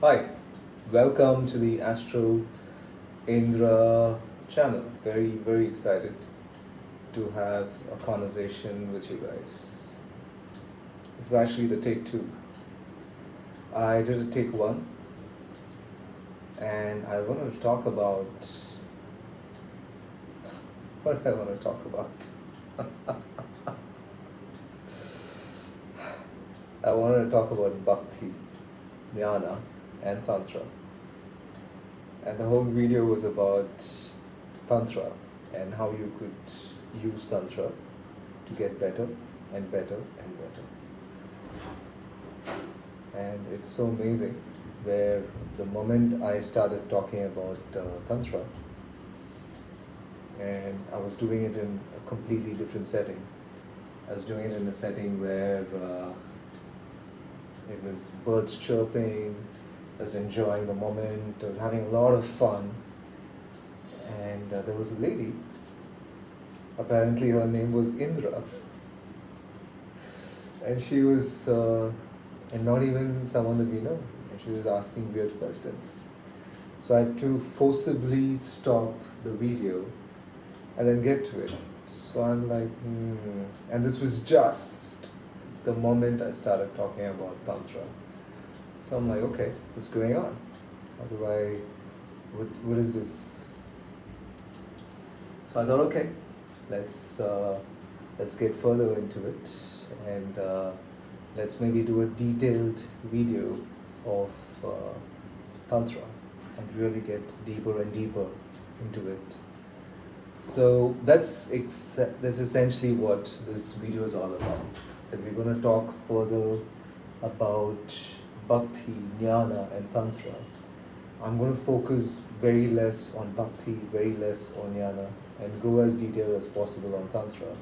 Hi, welcome to the Astro Indra channel. Very excited to have a conversation with you guys. This is actually the take two. I did a take one and I wanted to talk about what I want to talk about. I wanted to talk about bhakti, jnana, and tantra. And the whole video was about tantra and how you could use tantra to get better and better and better. And it's so amazing where the moment I started talking about tantra, and I was doing it in a completely different setting. I was doing it in a setting where it was birds chirping, I was enjoying the moment, I was having a lot of fun. And there was a lady, apparently her name was Indra. And she was, and not even someone that we know, and she was asking weird questions. So I had to forcibly stop the video and then get to it. So I'm like, and this was just the moment I started talking about Tantra. So I'm like, okay, what's going on? What is this? So I thought, okay, let's get further into it, and let's maybe do a detailed video of Tantra and really get deeper and deeper into it. So that's essentially what this video is all about. That we're going to talk further about bhakti, jnana, and tantra. I'm going to focus very less on bhakti, very less on jnana, and go as detailed as possible on tantra,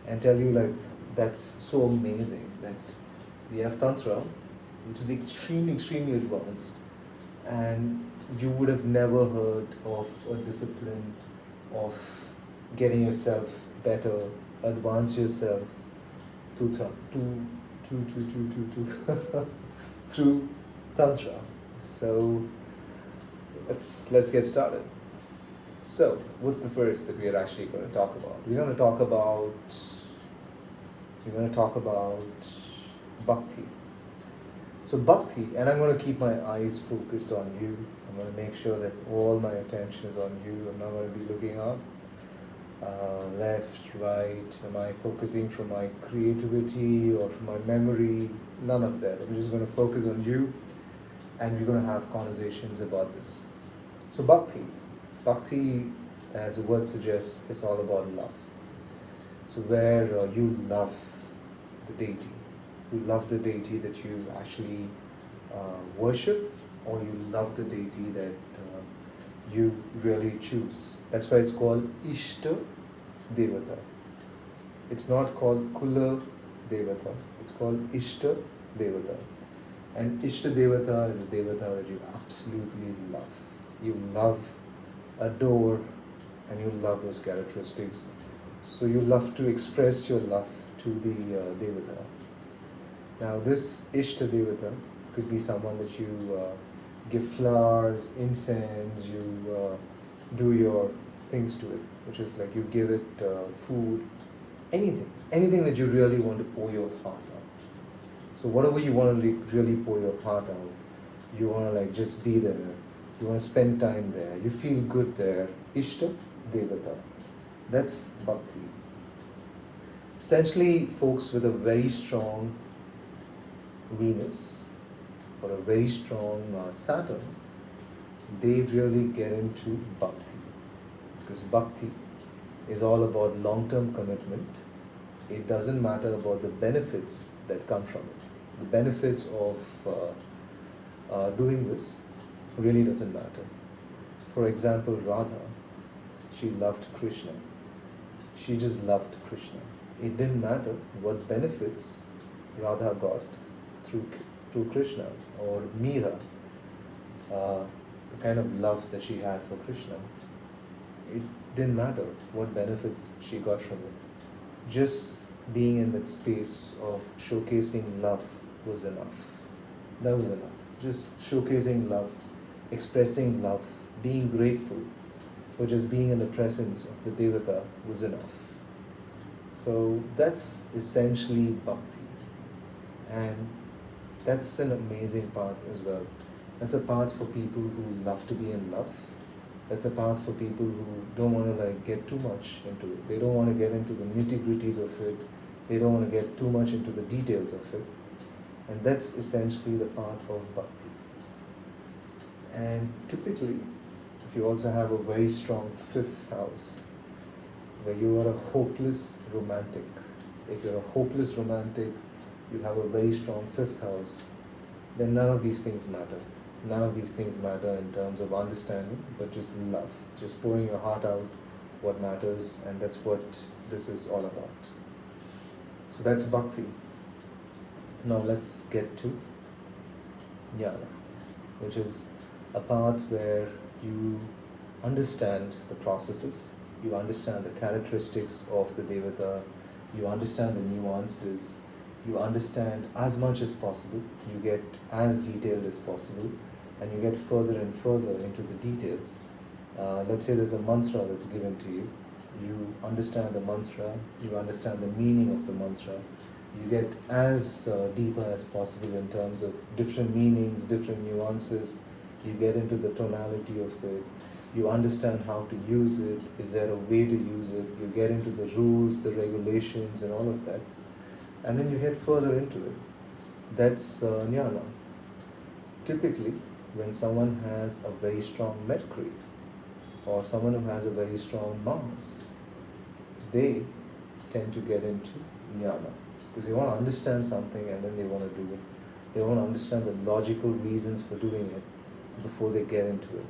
and tell you like that's so amazing that we have tantra, which is extremely advanced, and you would have never heard of a discipline of getting yourself better, advance yourself through tantra. So let's get started. So what's the first that we are actually going to talk about? We're going to talk about bhakti. So bhakti, and I'm going to keep my eyes focused on you. I'm going to make sure that all my attention is on you. I'm not going to be looking up, left, right. Am I focusing from my creativity or from my memory? None of that. I'm just going to focus on you, and we're going to have conversations about this. So bhakti, as the word suggests, is all about love. So where you love the deity. You love the deity that you actually worship, or you love the deity that you really choose. That's why it's called Ishta Devata. It's not called Kula Devata. It's called Ishta Devata. And Ishta Devata is a Devata that you absolutely love. You love, adore, and you love those characteristics. So you love to express your love to the Devata. Now this Ishta Devata could be someone that you give flowers, incense, you do your things to it, which is like you give it food, anything that you really want to pour your heart out. So whatever you want to really pour your heart out, you want to like just be there, you want to spend time there, you feel good there. Ishta Devata, that's bhakti. Essentially, folks with a very strong Venus or a very strong Saturn, they really get into bhakti, because bhakti is all about long-term commitment. It doesn't matter about the benefits that come from it. The benefits of doing this really doesn't matter. For example, Radha, she loved Krishna. She just loved Krishna. It didn't matter what benefits Radha got through Krishna, or Meera, the kind of love that she had for Krishna. It didn't matter what benefits she got from it. Just being in that space of showcasing love was enough. That was enough. just showcasing love, expressing love, being grateful for just being in the presence of the Devata was enough. So that's essentially bhakti. And that's an amazing path as well. That's a path for people who love to be in love. That's a path for people who don't want to get too much into it. They don't want to get into the nitty-gritties of it. They don't want to get too much into the details of it. And that's essentially the path of bhakti. And typically, if you also have a very strong fifth house, where you are a hopeless romantic, if you're a hopeless romantic, you have a very strong fifth house, then none of these things matter. None of these things matter in terms of understanding, but just love, just pouring your heart out, what matters, and that's what this is all about. So that's bhakti. Now let's get to jnana, which is a path where you understand the processes, you understand the characteristics of the Devata, you understand the nuances, you understand as much as possible, you get as detailed as possible, and you get further and further into the details. Let's say there's a mantra that's given to you. You understand the mantra, you understand the meaning of the mantra, you get as deeper as possible in terms of different meanings, different nuances, you get into the tonality of it, you understand how to use it, is there a way to use it, you get into the rules, the regulations and all of that, and then you get further into it. That's jnana. Typically, when someone has a very strong Mercury, or someone who has a very strong Mars, they tend to get into jnana, because they want to understand something and then they want to do it. They want to understand the logical reasons for doing it before they get into it.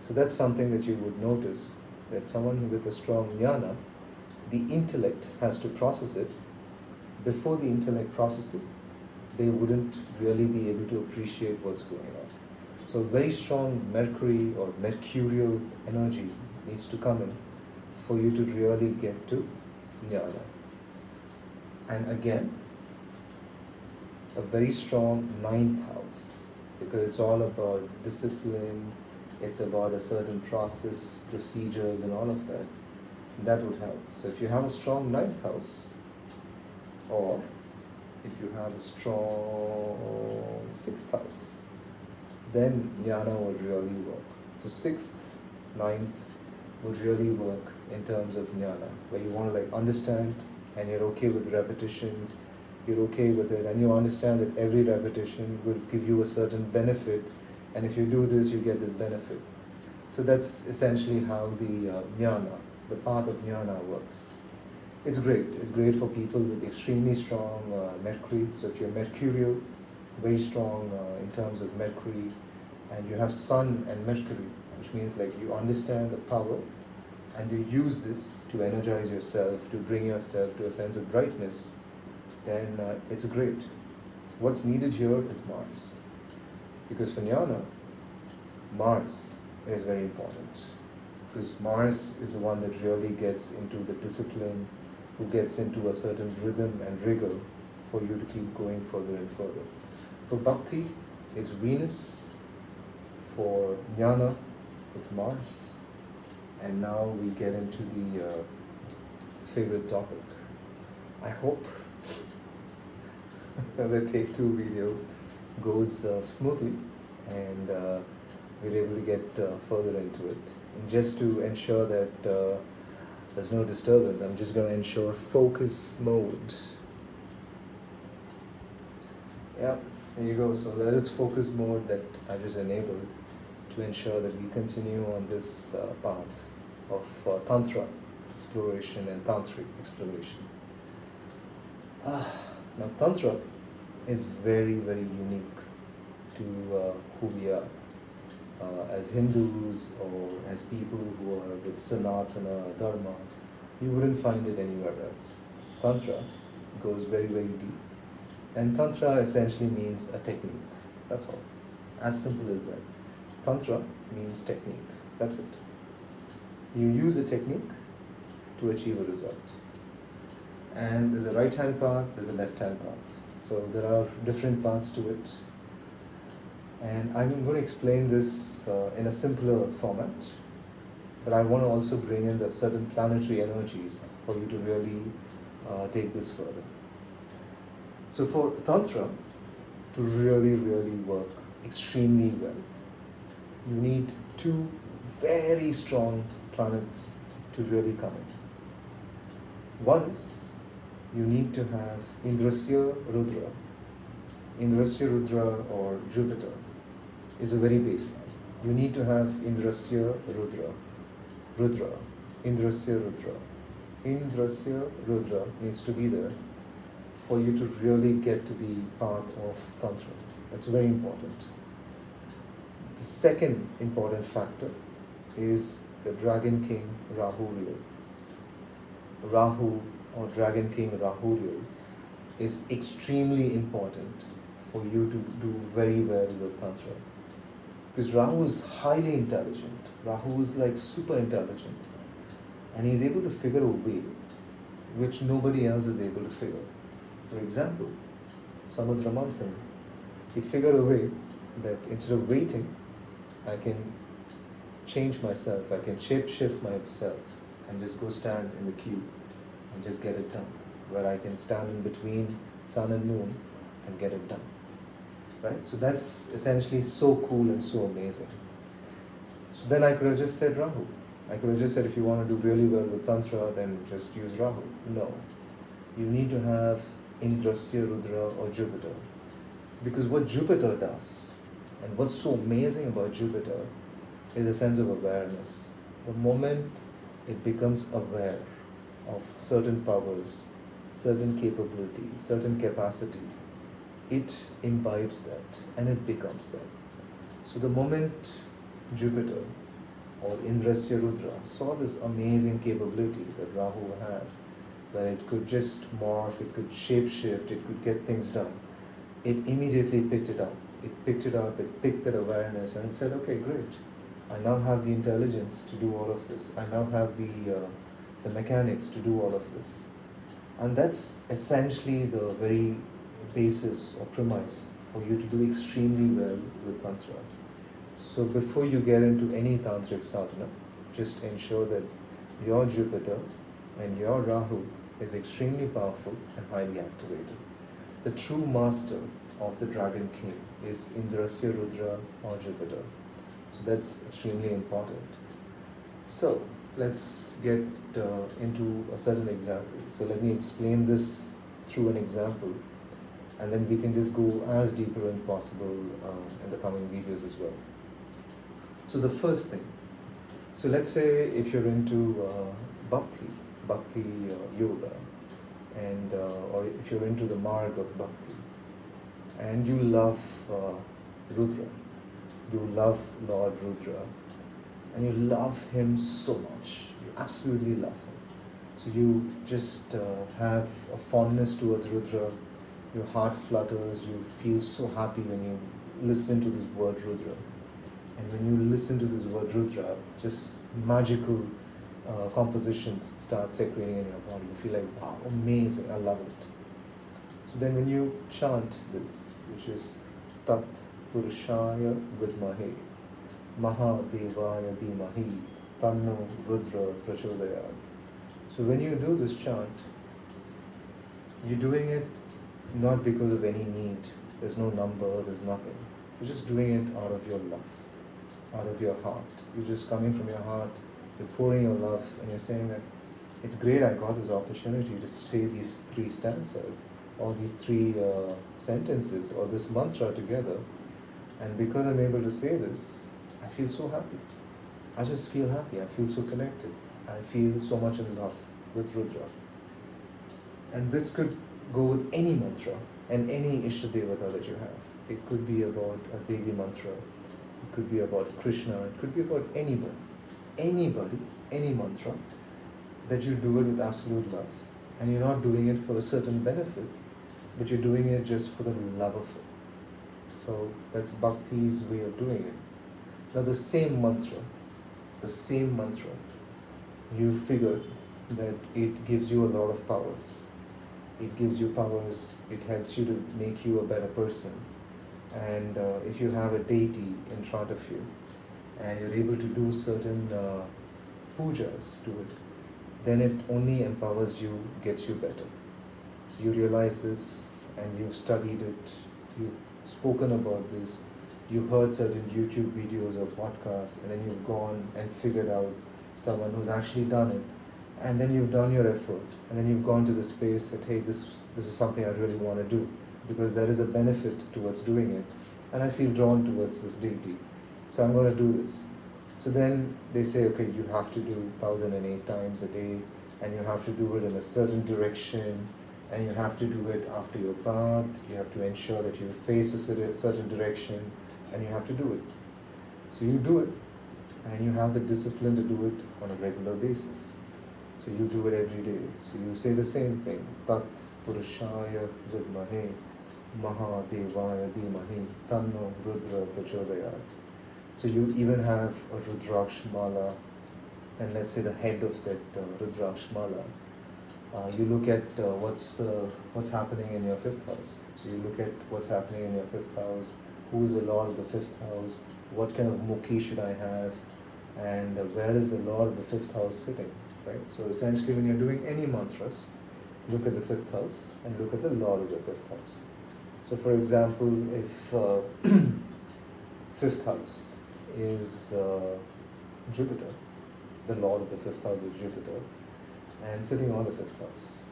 So that's something that you would notice, that someone with a strong jnana, the intellect has to process it. Before the intellect processes it, they wouldn't really be able to appreciate what's going on. So very strong Mercury or mercurial energy needs to come in for you to really get to jnana. And again, a very strong ninth house, because it's all about discipline, it's about a certain process, procedures and all of that. That would help. So if you have a strong ninth house, or if you have a strong sixth house, then jnana would really work. So sixth, ninth would really work in terms of jnana, where you want to understand and you're okay with repetitions, you're okay with it, and you understand that every repetition will give you a certain benefit, and if you do this, you get this benefit. So that's essentially how the jnana, the path of jnana works. It's great. It's great for people with extremely strong Mercury. So if you're mercurial, very strong in terms of Mercury, and you have Sun and Mercury, which means you understand the power, and you use this to energize yourself, to bring yourself to a sense of brightness, then it's great. What's needed here is Mars. Because for jnana, Mars is very important. Because Mars is the one that really gets into the discipline, who gets into a certain rhythm and rigor for you to keep going further and further. For bhakti, it's Venus. For jnana, it's Mars. And now we get into the favorite topic. I hope the Take 2 video goes smoothly and we're able to get further into it. And just to ensure that there's no disturbance, I'm just going to ensure focus mode. Yeah, there you go. So that is focus mode that I just enabled to ensure that we continue on this path of Tantra exploration and Tantric exploration. Now Tantra is very, very unique to who we are. As Hindus or as people who are with Sanatana Dharma, you wouldn't find it anywhere else. Tantra goes very, very deep. And Tantra essentially means a technique. That's all. As simple as that. Tantra means technique. That's it. You use a technique to achieve a result. And there's a right-hand path, there's a left-hand path. So there are different paths to it. And I'm going to explain this in a simpler format, but I want to also bring in the certain planetary energies for you to really take this further. So for Tantra to really, really work extremely well, you need two very strong planets to really come in. One is you need to have Indrasyarudra. Indrasyarudra or Jupiter is a very baseline. You need to have Indrasyarudra. Rudra. Indrasyarudra. Indrasyarudra needs to be there for you to really get to the path of Tantra. That's very important. The second important factor is the Dragon King Rahu real. Rahu or Dragon King Rahu real is extremely important for you to do very well with Tantra. Because Rahu is highly intelligent. Rahu is like super intelligent. And he's able to figure a way which nobody else is able to figure. For example, Samudra Manthan, he figured a way that instead of waiting, I can change myself, I can shape shift myself and just go stand in the queue and just get it done. Where I can stand in between sun and moon and get it done. Right? So that's essentially so cool and so amazing. So then I could have just said Rahu. I could have just said if you want to do really well with Tantra, then just use Rahu. No. You need to have Indrasyarudra or Jupiter. Because what Jupiter does, and what's so amazing about Jupiter, is a sense of awareness. The moment it becomes aware of certain powers, certain capability, certain capacity, it imbibes that and it becomes that. So the moment Jupiter or Indrasyarudra saw this amazing capability that Rahu had, where it could just morph, it could shape shift, it could get things done, it immediately picked it up. It picked it up, it picked that awareness and it said, okay, great. I now have the intelligence to do all of this. I now have the mechanics to do all of this. And that's essentially the very basis or premise for you to do extremely well with Tantra. So before you get into any Tantric sadhana, just ensure that your Jupiter and your Rahu is extremely powerful and highly activated. The true master of the Dragon King is Indrasyarudra or Jupiter. So that's extremely important. So let's get into a certain example. So let me explain this through an example, and then we can just go as deeper as possible in the coming videos as well. So the first thing, so let's say if you're into bhakti yoga, and or if you're into the marg of bhakti, and you love Rudra, you love Lord Rudra, and you love him so much, you absolutely love him. So you just have a fondness towards Rudra, your heart flutters, you feel so happy when you listen to this word Rudra. And when you listen to this word Rudra, just magical compositions start circulating in your body. You feel like, wow, amazing, I love it. So then when you chant this, which is Tat Purushaya Vidmahe Mahadevaya Dhimahi Tanno Rudra Prachodayat. So when you do this chant, you're doing it not because of any need. There's no number, there's nothing. You're just doing it out of your love, out of your heart. You're just coming from your heart, you're pouring your love, and you're saying that it's great I got this opportunity to say these 3 stanzas, or these 3 sentences, or this mantra together. And because I'm able to say this, I feel so happy. I just feel happy. I feel so connected. I feel so much in love with Rudra. And this could go with any mantra and any Ishtadevata that you have. It could be about a Devi mantra. It could be about Krishna. It could be about anybody. Anybody, any mantra, that you do it with absolute love. And you're not doing it for a certain benefit, but you're doing it just for the love of it. So that's Bhakti's way of doing it. Now the same mantra, you figure that it gives you a lot of powers. It gives you powers, it helps you to make you a better person. And if you have a deity in front of you and you're able to do certain pujas to it, then it only empowers you, gets you better. So you realize this and you've studied it, you've spoken about this, you heard certain YouTube videos or podcasts, and then you've gone and figured out someone who's actually done it, and then you've done your effort, and then you've gone to the space that, hey, this is something I really want to do, because there is a benefit towards doing it, and I feel drawn towards this deity, so I'm going to do this. So then they say, okay, you have to do 1008 times a day, and you have to do it in a certain direction, and you have to do it after your bath, you have to ensure that you face a certain direction, and you have to do it. So you do it, and you have the discipline to do it on a regular basis. So you do it every day. So you say the same thing, Tat Purushaya Vidmahe Mahadevaya Dhimahi Tanno Rudra Prachodayat. So you even have a Rudraksh Mala, and let's say the head of that Rudraksh Mala. You look at what's happening in your fifth house. So you look at what's happening in your fifth house, who is the Lord of the fifth house, what kind of mukhi should I have, and where is the Lord of the fifth house sitting, right? So essentially when you're doing any mantras, look at the fifth house and look at the Lord of the fifth house. So for example, if fifth house is Jupiter, the Lord of the fifth house is Jupiter, and sitting on the fifth house,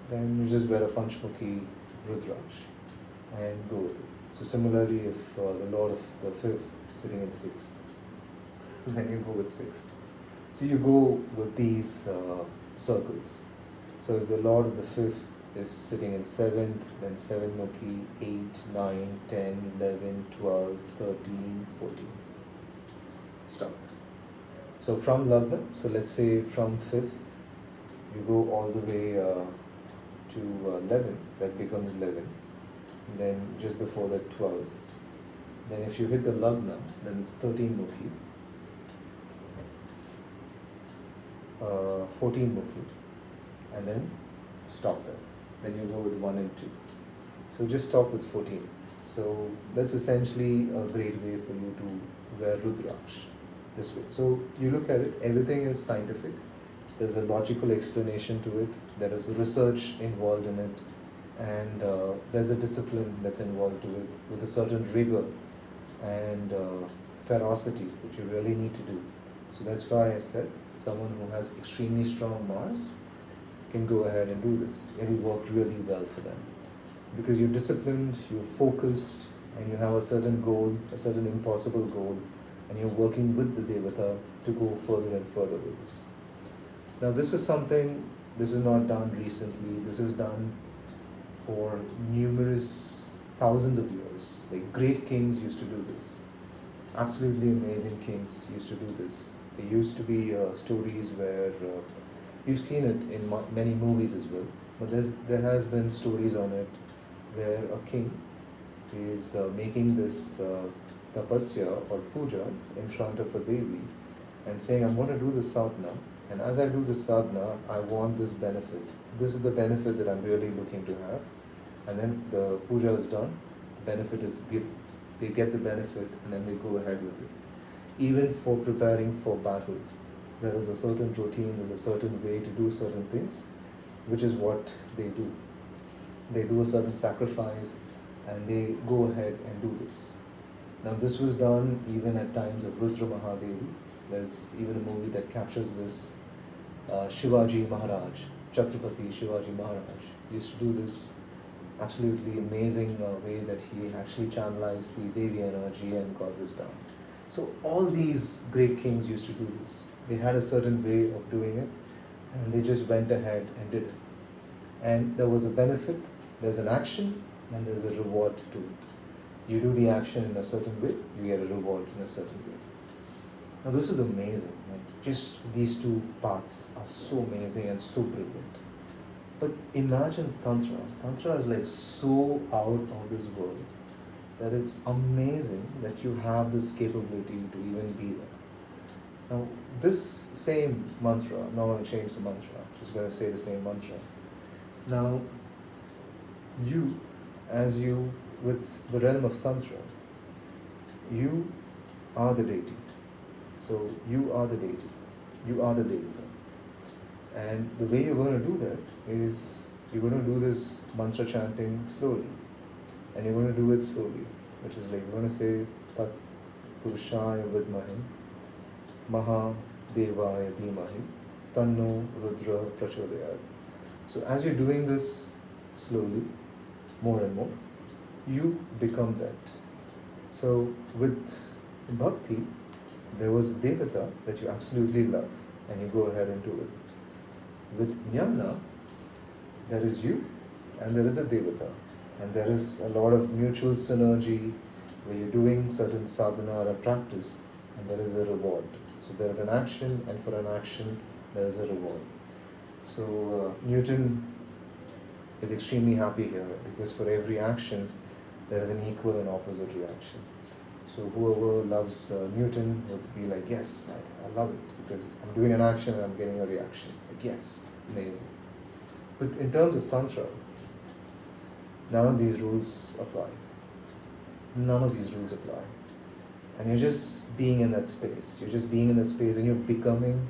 then you just wear a Panchmukhi Rudraksh and go with it. So similarly, if the Lord of the fifth is sitting in sixth, then you go with sixth. So you go with these circles. So if the Lord of the fifth is sitting in seventh, then 7 Mukhi, 8, 9, 10, 11, 12, 13, 14. Stop. So from Lagna, so let's say from fifth, you go all the way to 11, that becomes 11. Then just before that 12. Then if you hit the Lagna, then it's 13 Mukhi, 14 Mukhi, and then stop there. Then you go with 1 and 2. So just stop with 14. So that's essentially a great way for you to wear Rudraksh this way. So you look at it, everything is scientific. There's a logical explanation to it. There is research involved in it. And there's a discipline that's involved to it with a certain rigor and ferocity which you really need to do. So that's why I said someone who has extremely strong Mars can go ahead and do this. It will work really well for them because you're disciplined, you're focused, and you have a certain goal, a certain impossible goal, and you're working with the Devata to go further and further with this. Now this is not done recently, this is done for numerous thousands of years. Like great kings used to do this. Absolutely amazing kings used to do this. There used to be stories where you've seen it in many movies as well. But there has been stories on it where a king is making this tapasya or puja in front of a devi and saying, I'm going to do this sadhana, and as I do this sadhana, I want this benefit. This is the benefit that I'm really looking to have. And then the puja is done, the benefit is given. They get the benefit and then they go ahead with it. Even for preparing for battle, there is a certain routine, there's a certain way to do certain things, which is what they do. They do a certain sacrifice and they go ahead and do this. Now this was done even at times of Rudra Mahadevi. There's even a movie that captures this. Shivaji Maharaj, Chhatrapati Shivaji Maharaj used to do this absolutely amazing way that he actually channelized the Devi energy and got this done. So all these great kings used to do this. They had a certain way of doing it and they just went ahead and did it. And there was a benefit, there's an action, and there's a reward to it. You do the action in a certain way, you get a reward in a certain way. Now this is amazing. Like just these two paths are so amazing and so brilliant. But imagine Tantra. Tantra is like so out of this world that it's amazing that you have this capability to even be there. Now this same mantra, I'm not going to change the mantra, I'm just going to say the same mantra. Now you, with the realm of Tantra, You are the deity. So you are the deity. You are the devata. And the way you're going to do that is you're going to do this mantra chanting slowly. And you're going to do it slowly. Which is like you're going to say Tat Purushaya Vidmahi Maha Devaya Dhimahi Tanno Rudra Prachodayat. So as you're doing this slowly, more and more, you become that. So with bhakti, there was a devata that you absolutely love and you go ahead and do it. With jnana, there is you and there is a devata. And there is a lot of mutual synergy where you're doing certain sadhana or a practice and there is a reward. So there is an action, and for an action there is a reward. So Newton is extremely happy here because for every action there is an equal and opposite reaction. So whoever loves Newton would be like, yes, I love it because I'm doing an action and I'm getting a reaction. Like, yes, amazing. But in terms of Tantra, none of these rules apply. None of these rules apply. And you're just being in that space. You're just being in that space and you're becoming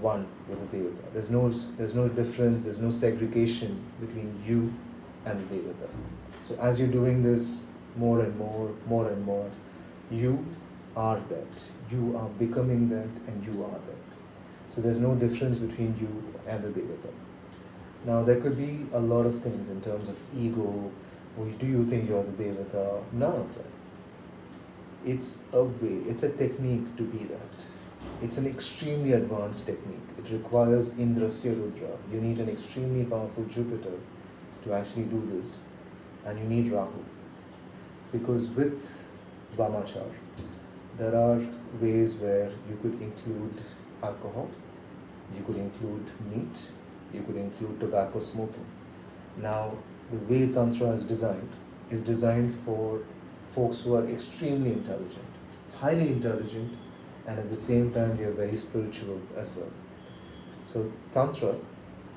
one with the devata. There's no difference, there's no segregation between you and the devata. So as you're doing this more and more, you are that. You are becoming that and you are that. So there's no difference between you and the devata. Now there could be a lot of things in terms of ego, or do you think you're the devata? None of that. It's a way, it's a technique to be that. It's an extremely advanced technique. It requires INDRASYARUDRA. You need an extremely powerful Jupiter to actually do this. And you need Rahu. Because with Vamachar, there are ways where you could include alcohol, you could include meat, you could include tobacco smoking. Now, the way Tantra is designed for folks who are extremely intelligent, highly intelligent, and at the same time they are very spiritual as well. So Tantra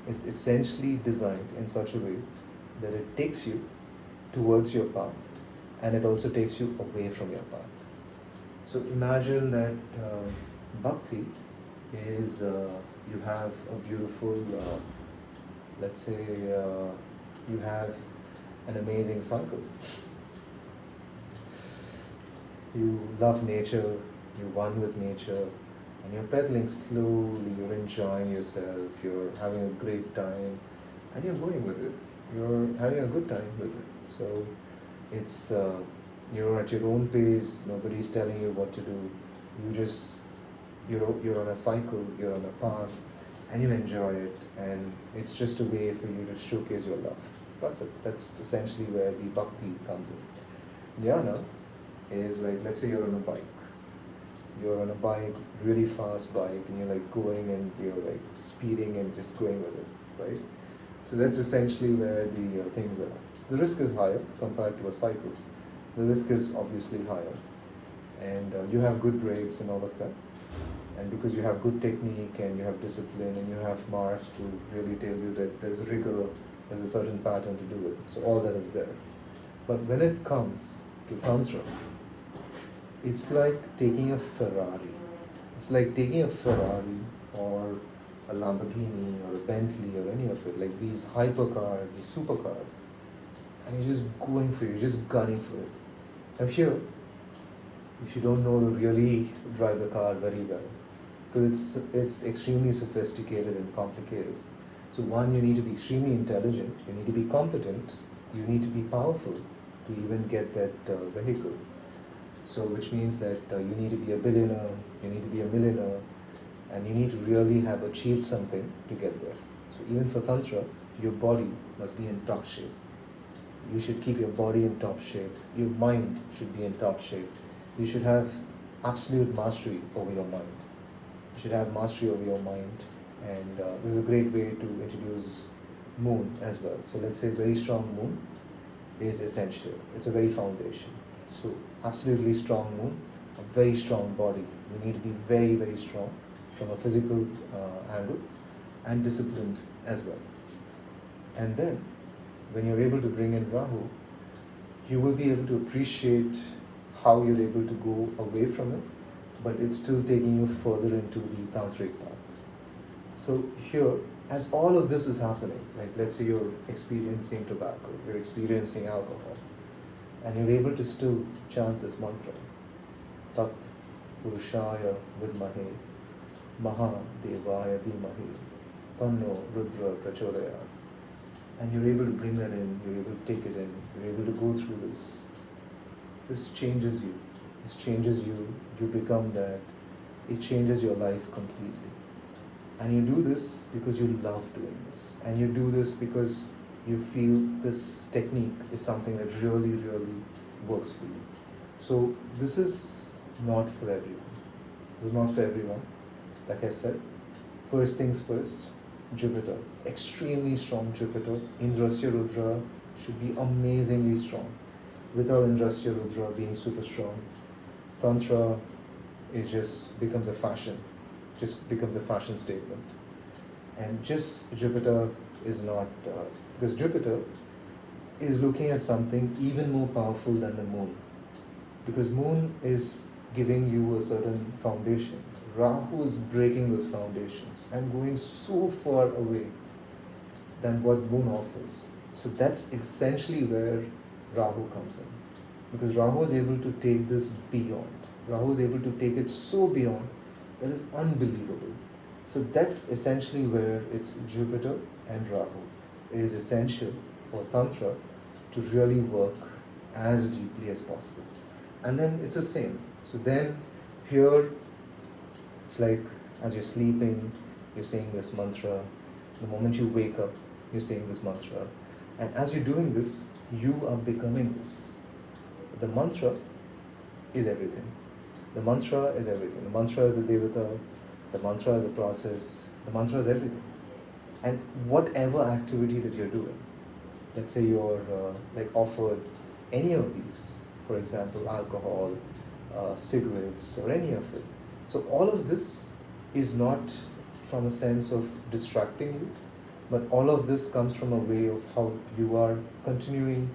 is essentially designed in such a way that it takes you towards your path and it also takes you away from your path. So imagine that bhakti is you have a beautiful, let's say you have an amazing cycle. You love nature, you're one with nature, and you're pedaling slowly, you're enjoying yourself, you're having a great time, and you're going with it. You're having a good time with it. So it's you're at your own pace, nobody's telling you what to do. You're on a cycle, you're on a path, and you enjoy it, and it's just a way for you to showcase your love. That's it. That's essentially where the bhakti comes in. Jnana is like, let's say you're on a bike. You're on a bike, really fast bike, and you're like going and you're like speeding and just going with it, right? So that's essentially where the things are. The risk is higher compared to a cycle. The risk is obviously higher, and you have good brakes and all of that. And because you have good technique and you have discipline and you have Mars to really tell you that there's rigor, there's a certain pattern to do it. So all that is there. But when it comes to Tantra, it's like taking a Ferrari. It's like taking a Ferrari or a Lamborghini or a Bentley or any of it, like these hypercars, these supercars, and you're just going for it, you're just gunning for it. And here, if you don't know to really drive the car very well, because it's extremely sophisticated and complicated. So one, you need to be extremely intelligent, you need to be competent, you need to be powerful to even get that vehicle. So which means that you need to be a billionaire, you need to be a millionaire, and you need to really have achieved something to get there. So even for Tantra, your body must be in top shape. You should keep your body in top shape. Your mind should be in top shape. You should have absolute mastery over your mind. You should have mastery over your mind. And this is a great way to introduce moon as well. So let's say very strong moon is essential. It's a very foundation. So absolutely strong moon, a very strong body. You need to be very, very strong from a physical angle and disciplined as well. And then when you're able to bring in Rahu, you will be able to appreciate how you're able to go away from it, but it's still taking you further into the tantric path. So here, as all of this is happening, like let's say you're experiencing tobacco, you're experiencing alcohol, and you're able to still chant this mantra, Tat Purushaya Vidmahe Maha Devaya Dhimahi Tanno Rudra Prachodaya. And you're able to bring that in, you're able to take it in, you're able to go through this. This changes you. This changes you. You become that. It changes your life completely. And you do this because you love doing this. And you do this because you feel this technique is something that really, really works for you. So this is not for everyone. This is not for everyone. Like I said, first things first, Jupiter. Extremely strong Jupiter. Indrasyarudra should be amazingly strong. Without Indrasyarudra being super strong, Tantra becomes a fashion. Just becomes a fashion statement. And just Jupiter is not, because Jupiter is looking at something even more powerful than the moon. Because moon is giving you a certain foundation. Rahu is breaking those foundations and going so far away than what moon offers. So that's essentially where Rahu comes in. Because Rahu is able to take this beyond. Rahu is able to take it so beyond that is unbelievable. So that's essentially where it's Jupiter and Rahu. It is essential for Tantra to really work as deeply as possible. And then it's the same. So then here, it's like as you're sleeping, you're saying this mantra. The moment you wake up, you're saying this mantra. And as you're doing this, you are becoming this. The mantra is everything. The mantra is everything. The mantra is the devata. The mantra is a process. The mantra is everything. And whatever activity that you're doing, let's say you're offered any of these, for example, alcohol, cigarettes, or any of it. So all of this is not from a sense of distracting you, but all of this comes from a way of how you are continuing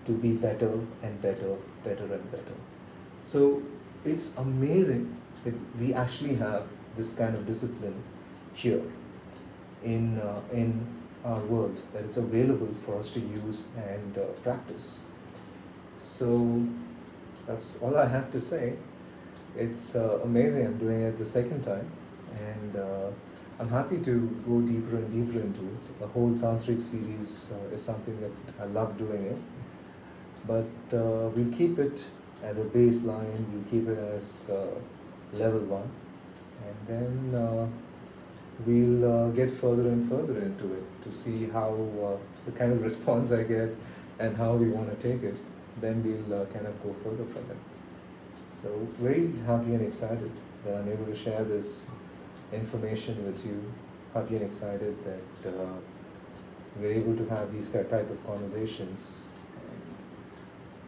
to be better and better, better and better. So it's amazing that we actually have this kind of discipline here in our world, that it's available for us to use and practice. So that's all I have to say. It's amazing. I'm doing it the second time, and I'm happy to go deeper and deeper into it. The whole Tantric series is something that I love doing it, but we'll keep it as a baseline, we'll keep it as level 1, and then we'll get further and further into it to see how the kind of response I get and how we want to take it. Then we'll kind of go further from it. So very happy and excited that I'm able to share this information with you. Happy and excited that we're able to have these type of conversations.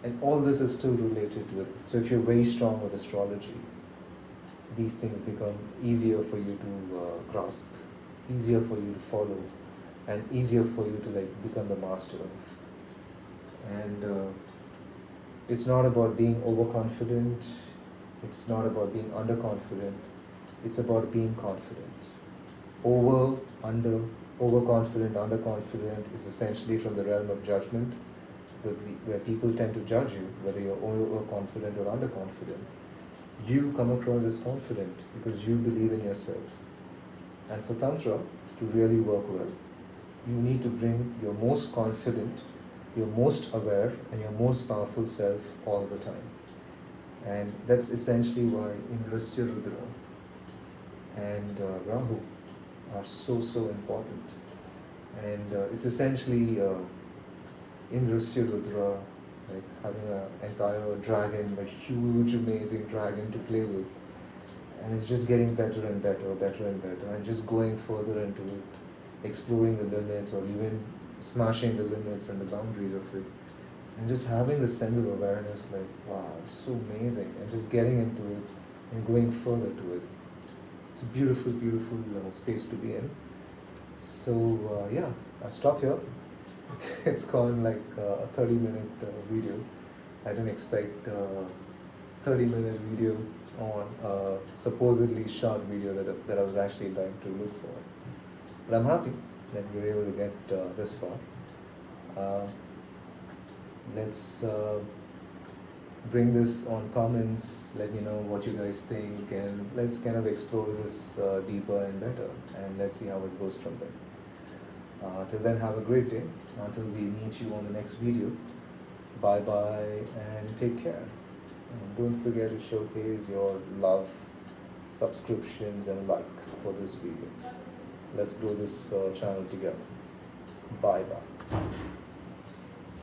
And all this is still related with, so if you're very strong with astrology, these things become easier for you to grasp, easier for you to follow, and easier for you to become the master of. And it's not about being overconfident, it's not about being underconfident, it's about being confident. Overconfident, underconfident is essentially from the realm of judgment, where people tend to judge you, whether you're overconfident or underconfident. You come across as confident because you believe in yourself. And for Tantra to really work well, you need to bring your most confident, your most aware, and your most powerful self all the time. And that's essentially why Indrasyarudra and Rahu are so important. And it's essentially Indrasyarudra, like having an entire dragon, a huge, amazing dragon to play with. And it's just getting better and better, better and better, and just going further into it, exploring the limits or even smashing the limits and the boundaries of it. And just having this sense of awareness, like, wow, it's so amazing, and just getting into it and going further to it. It's a beautiful, beautiful space to be in. So yeah, I'll stop here. It's gone like a 30-minute video. I didn't expect 30-minute video on a supposedly short video that I was actually trying to look for. But I'm happy that we were able to get this far. Let's bring this on comments, let me know what you guys think, and let's kind of explore this deeper and better, and let's see how it goes from there. Till then, have a great day. Until we meet you on the next video, bye bye and take care. And don't forget to showcase your love, subscriptions and like for this video. Let's grow this channel together. Bye bye.